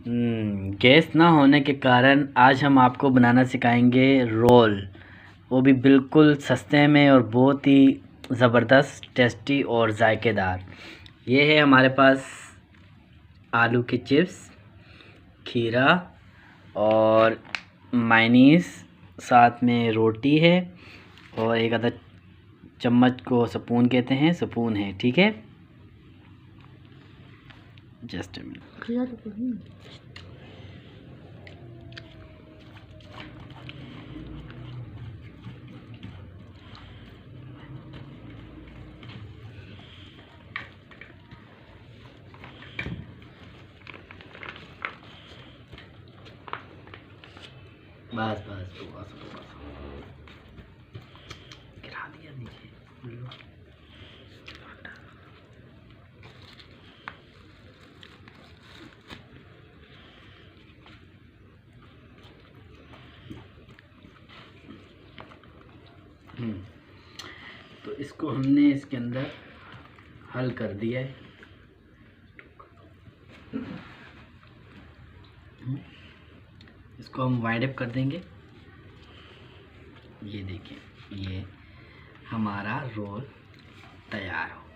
Gas ना होने के कारण आज हम आपको बनाना सिखाएंगे रोल, वो भी बिल्कुल सस्ते में और बहुत ही ज़बरदस्त, टेस्टी और जायकेदार। ये है हमारे पास आलू के चिप्स, खीरा और मायनीस, साथ में रोटी है और एक आधा चम्मच को स्पून कहते हैं, स्पून है, ठीक है। जस्ट बस बस बस बस गिरा दिया नीचे। तो इसको हमने इसके अंदर हल कर दिया है। इसको हम वाइड अप कर देंगे। ये देखिए, ये हमारा रोल तैयार हो